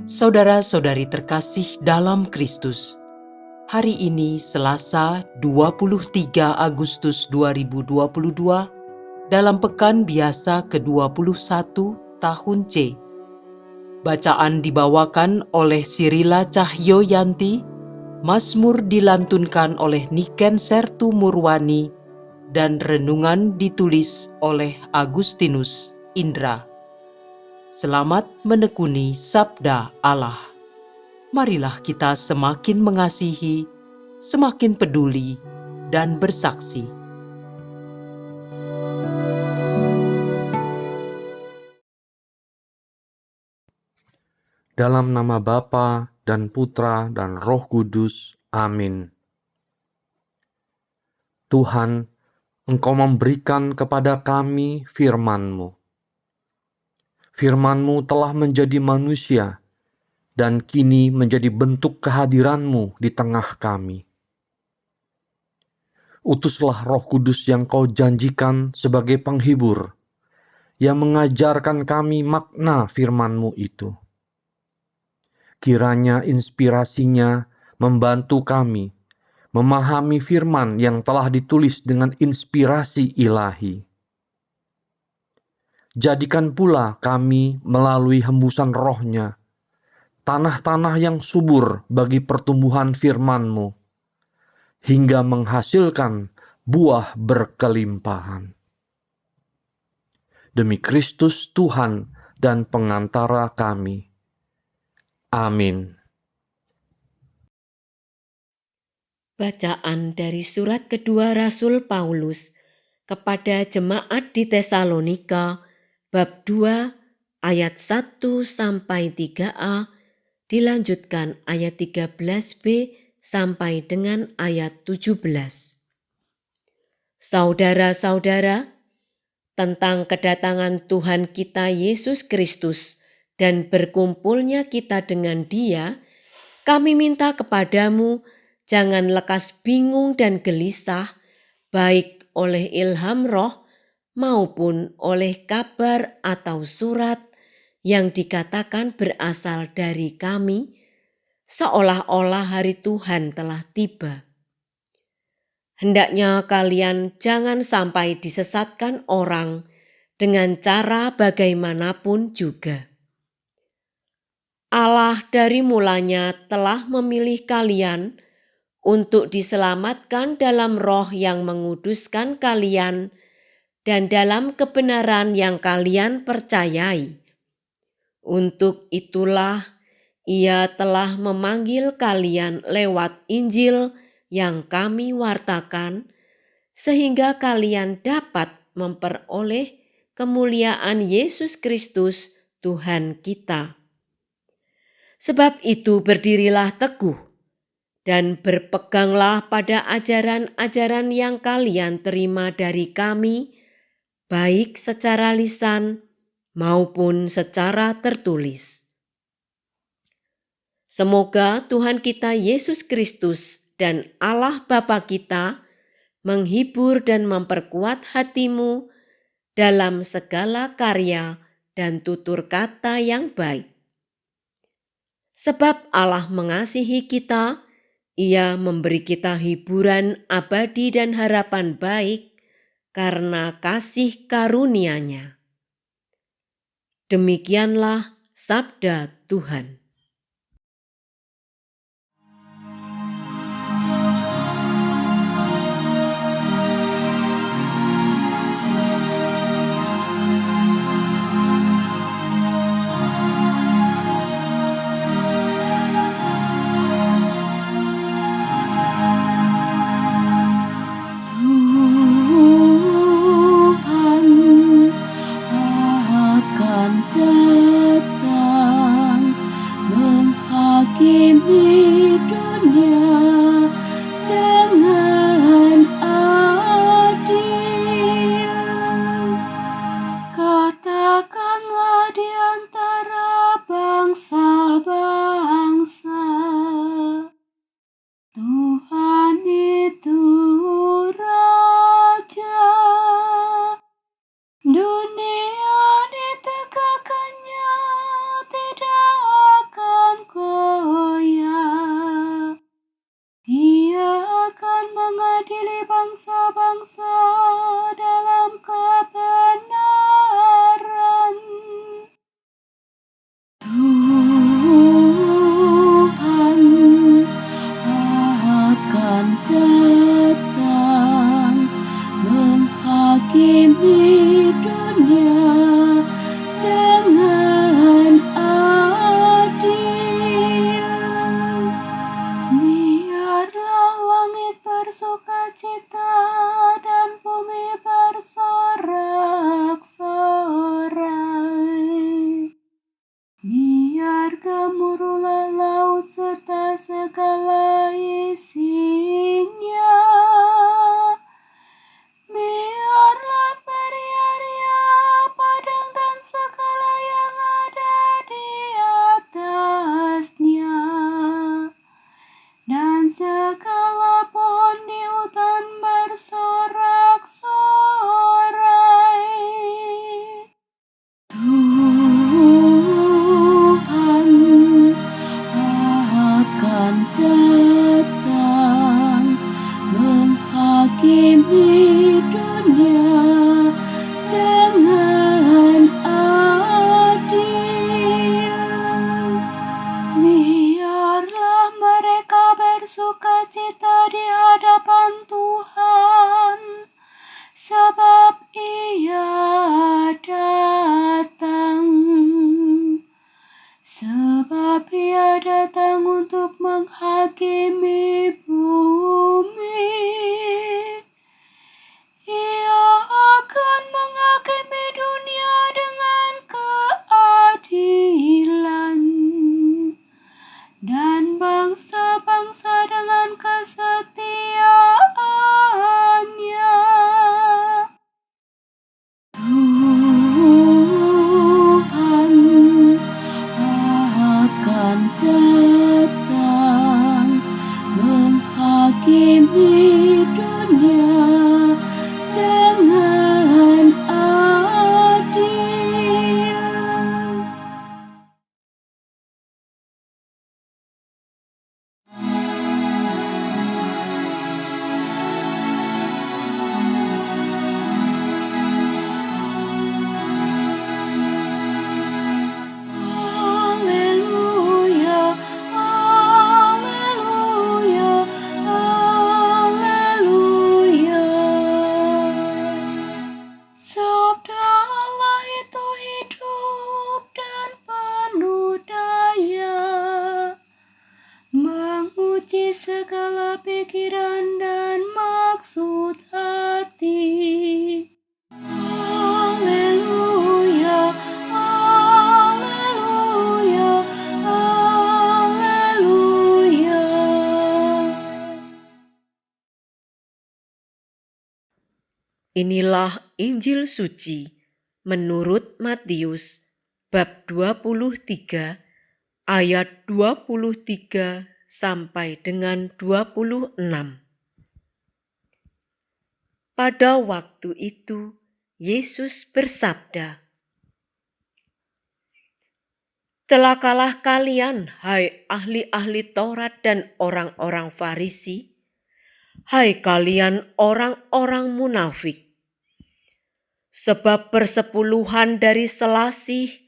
Saudara-saudari terkasih dalam Kristus, hari ini Selasa 23 Agustus 2022 dalam pekan biasa ke-21 tahun C. Bacaan dibawakan oleh Sirila Cahyoyanti, Mazmur dilantunkan oleh Niken Sertu Murwani, dan renungan ditulis oleh Agustinus Indra. Selamat menekuni Sabda Allah. Marilah kita semakin mengasihi, semakin peduli, dan bersaksi. Dalam nama Bapa dan Putra dan Roh Kudus. Amin. Tuhan, Engkau memberikan kepada kami firman-Mu. Firman-Mu telah menjadi manusia dan kini menjadi bentuk kehadiran-Mu di tengah kami. Utuslah Roh Kudus yang Kau janjikan sebagai penghibur, yang mengajarkan kami makna firman-Mu itu. Kiranya inspirasinya membantu kami memahami firman yang telah ditulis dengan inspirasi ilahi. Jadikan pula kami melalui hembusan roh-Nya, tanah-tanah yang subur bagi pertumbuhan firman-Mu, hingga menghasilkan buah berkelimpahan. Demi Kristus Tuhan dan pengantara kami. Amin. Bacaan dari surat kedua Rasul Paulus kepada jemaat di Tesalonika, bab 2 ayat 1 sampai 3a, dilanjutkan ayat 13b sampai dengan ayat 17. Saudara-saudara, tentang kedatangan Tuhan kita Yesus Kristus dan berkumpulnya kita dengan Dia, kami minta kepadamu, jangan lekas bingung dan gelisah, baik oleh ilham roh maupun oleh kabar atau surat yang dikatakan berasal dari kami, seolah-olah hari Tuhan telah tiba. Hendaknya kalian jangan sampai disesatkan orang dengan cara bagaimanapun juga. Allah dari mulanya telah memilih kalian untuk diselamatkan dalam roh yang menguduskan kalian dan dalam kebenaran yang kalian percayai. Untuk itulah Ia telah memanggil kalian lewat Injil yang kami wartakan, sehingga kalian dapat memperoleh kemuliaan Yesus Kristus Tuhan kita. Sebab itu berdirilah teguh dan berpeganglah pada ajaran-ajaran yang kalian terima dari kami, baik secara lisan maupun secara tertulis. Semoga Tuhan kita Yesus Kristus dan Allah Bapa kita menghibur dan memperkuat hatimu dalam segala karya dan tutur kata yang baik. Sebab Allah mengasihi kita, Ia memberi kita hiburan abadi dan harapan baik karena kasih karunia-Nya. Demikianlah sabda Tuhan. Inilah Injil suci menurut Matius bab 23 ayat 23 sampai dengan 26. Pada waktu itu Yesus bersabda, "Celakalah kalian, hai ahli-ahli Taurat dan orang-orang Farisi, hai kalian orang-orang munafik. Sebab persepuluhan dari selasih,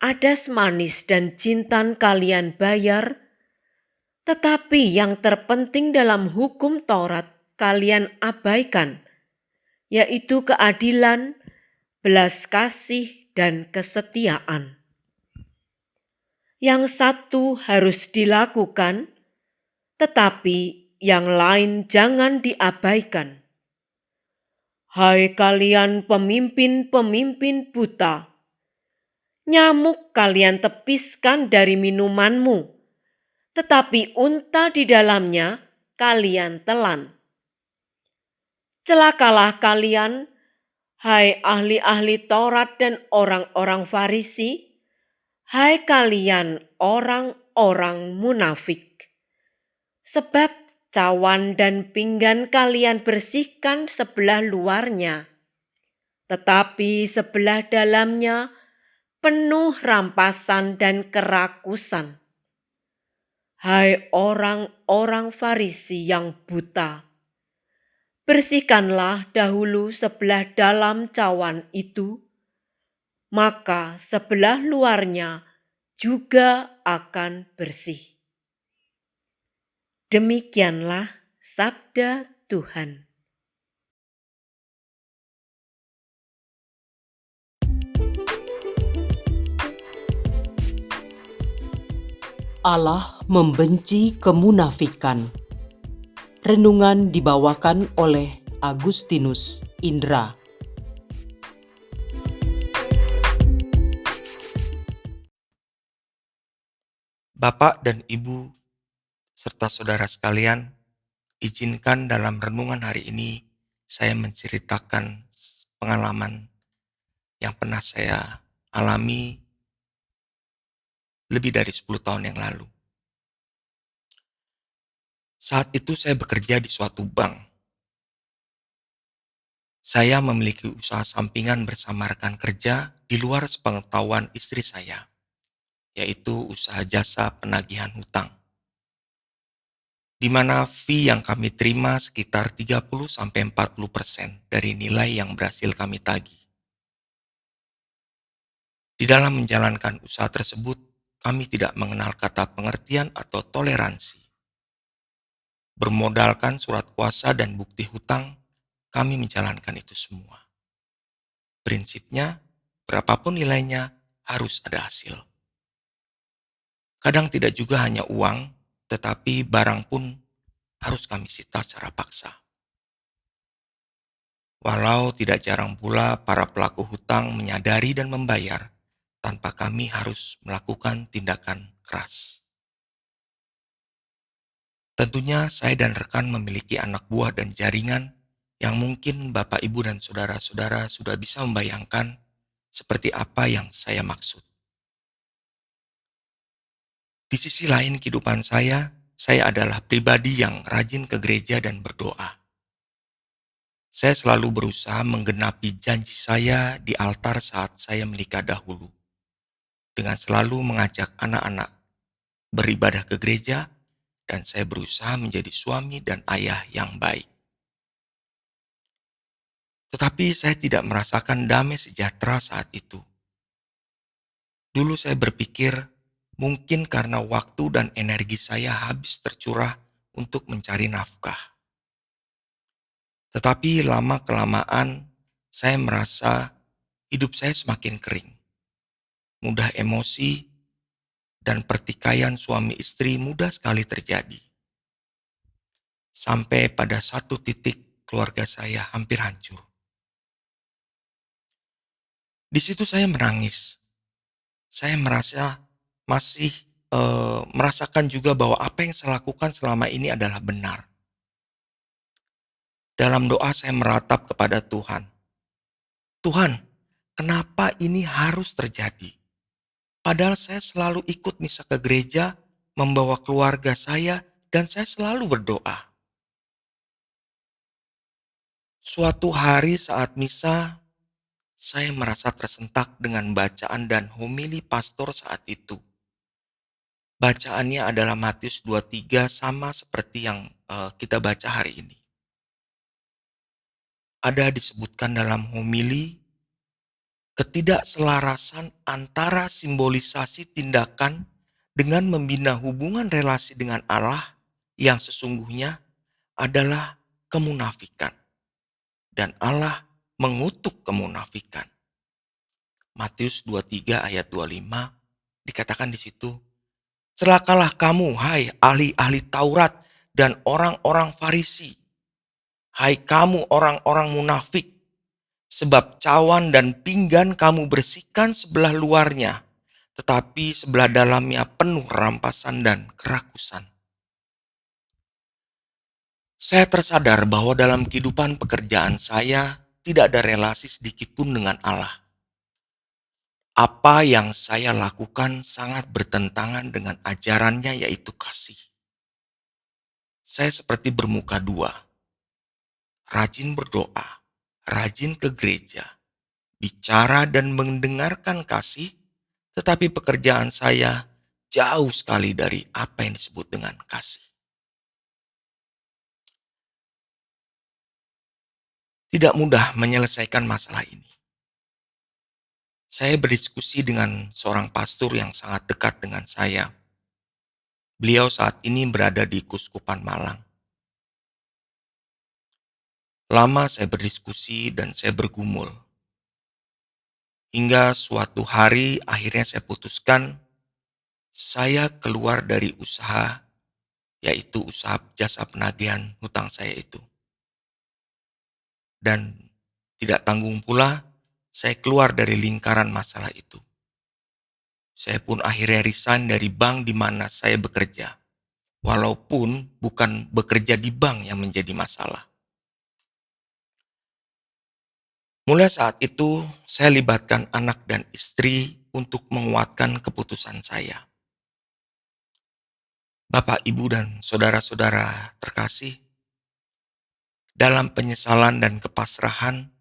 adas manis dan jintan kalian bayar, tetapi yang terpenting dalam hukum Taurat kalian abaikan, yaitu keadilan, belas kasih, dan kesetiaan. Yang satu harus dilakukan, tetapi yang lain jangan diabaikan. Hai kalian pemimpin-pemimpin buta, nyamuk kalian tepiskan dari minumanmu, tetapi unta di dalamnya kalian telan. Celakalah kalian, hai ahli-ahli Taurat dan orang-orang Farisi, hai kalian orang-orang munafik. Sebab cawan dan pinggan kalian bersihkan sebelah luarnya, tetapi sebelah dalamnya penuh rampasan dan kerakusan. Hai orang-orang Farisi yang buta, bersihkanlah dahulu sebelah dalam cawan itu, maka sebelah luarnya juga akan bersih." Demikianlah sabda Tuhan. Allah membenci kemunafikan. Renungan dibawakan oleh Agustinus Indra. Bapak dan Ibu, serta saudara sekalian, izinkan dalam renungan hari ini saya menceritakan pengalaman yang pernah saya alami lebih dari 10 tahun yang lalu. Saat itu saya bekerja di suatu bank. Saya memiliki usaha sampingan bersama rekan kerja di luar sepengetahuan istri saya, yaitu usaha jasa penagihan hutang, di mana fee yang kami terima sekitar 30-40% dari nilai yang berhasil kami tagih. Di dalam menjalankan usaha tersebut, kami tidak mengenal kata pengertian atau toleransi. Bermodalkan surat kuasa dan bukti hutang, kami menjalankan itu semua. Prinsipnya, berapapun nilainya harus ada hasil. Kadang tidak juga hanya uang, tetapi barang pun harus kami sita secara paksa. Walau tidak jarang pula para pelaku hutang menyadari dan membayar tanpa kami harus melakukan tindakan keras. Tentunya saya dan rekan memiliki anak buah dan jaringan yang mungkin Bapak, Ibu, dan saudara-saudara sudah bisa membayangkan seperti apa yang saya maksud. Di sisi lain kehidupan saya adalah pribadi yang rajin ke gereja dan berdoa. Saya selalu berusaha menggenapi janji saya di altar saat saya menikah dahulu, dengan selalu mengajak anak-anak beribadah ke gereja, dan saya berusaha menjadi suami dan ayah yang baik. Tetapi saya tidak merasakan damai sejahtera saat itu. Dulu saya berpikir, mungkin karena waktu dan energi saya habis tercurah untuk mencari nafkah. Tetapi lama-kelamaan saya merasa hidup saya semakin kering. Mudah emosi, dan pertikaian suami istri mudah sekali terjadi. Sampai pada satu titik keluarga saya hampir hancur. Di situ saya menangis. Saya merasa masih merasakan juga bahwa apa yang saya lakukan selama ini adalah benar. Dalam doa saya meratap kepada Tuhan. Tuhan, kenapa ini harus terjadi? Padahal saya selalu ikut misa ke gereja, membawa keluarga saya, dan saya selalu berdoa. Suatu hari saat misa, saya merasa tersentak dengan bacaan dan homili pastor saat itu. Bacaannya adalah Matius 23 sama seperti yang kita baca hari ini. Ada disebutkan dalam homili ketidakselarasan antara simbolisasi tindakan dengan membina hubungan relasi dengan Allah yang sesungguhnya adalah kemunafikan. Dan Allah mengutuk kemunafikan. Matius 23 ayat 25 dikatakan di situ, celakalah kamu, hai ahli-ahli Taurat dan orang-orang Farisi. Hai kamu orang-orang munafik, sebab cawan dan pinggan kamu bersihkan sebelah luarnya, tetapi sebelah dalamnya penuh rampasan dan kerakusan. Saya tersadar bahwa dalam kehidupan pekerjaan saya tidak ada relasi sedikit pun dengan Allah. Apa yang saya lakukan sangat bertentangan dengan ajarannya, yaitu kasih. Saya seperti bermuka dua, rajin berdoa, rajin ke gereja, bicara dan mendengarkan kasih, tetapi pekerjaan saya jauh sekali dari apa yang disebut dengan kasih. Tidak mudah menyelesaikan masalah ini. Saya berdiskusi dengan seorang pastor yang sangat dekat dengan saya. Beliau saat ini berada di Kuskupan Malang. Lama saya berdiskusi dan saya bergumul. Hingga suatu hari akhirnya saya putuskan saya keluar dari usaha, yaitu usaha jasa penagihan hutang saya itu. Dan tidak tanggung pula, saya keluar dari lingkaran masalah itu. Saya pun akhirnya resign dari bank di mana saya bekerja. Walaupun bukan bekerja di bank yang menjadi masalah. Mulai saat itu, saya libatkan anak dan istri untuk menguatkan keputusan saya. Bapak, Ibu, dan saudara-saudara terkasih, dalam penyesalan dan kepasrahan,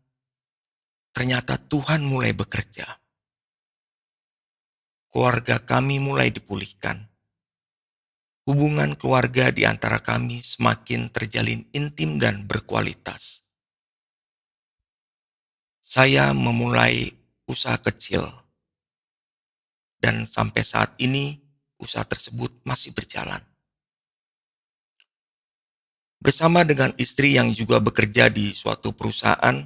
ternyata Tuhan mulai bekerja. Keluarga kami mulai dipulihkan. Hubungan keluarga di antara kami semakin terjalin intim dan berkualitas. Saya memulai usaha kecil, dan sampai saat ini usaha tersebut masih berjalan. Bersama dengan istri yang juga bekerja di suatu perusahaan,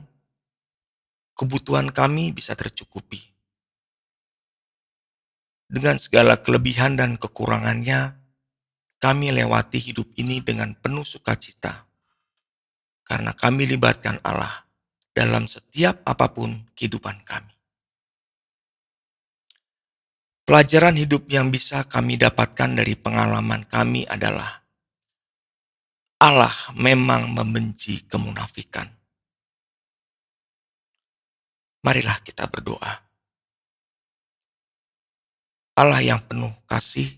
kebutuhan kami bisa tercukupi. Dengan segala kelebihan dan kekurangannya, kami lewati hidup ini dengan penuh sukacita. Karena kami libatkan Allah dalam setiap apapun kehidupan kami. Pelajaran hidup yang bisa kami dapatkan dari pengalaman kami adalah Allah memang membenci kemunafikan. Marilah kita berdoa. Allah yang penuh kasih,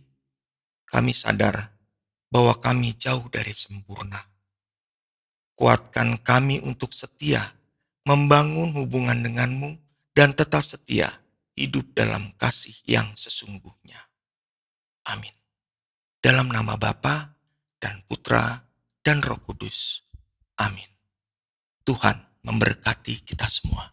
kami sadar bahwa kami jauh dari sempurna. Kuatkan kami untuk setia membangun hubungan denganmu dan tetap setia hidup dalam kasih yang sesungguhnya. Amin. Dalam nama Bapa dan Putra dan Roh Kudus. Amin. Tuhan memberkati kita semua.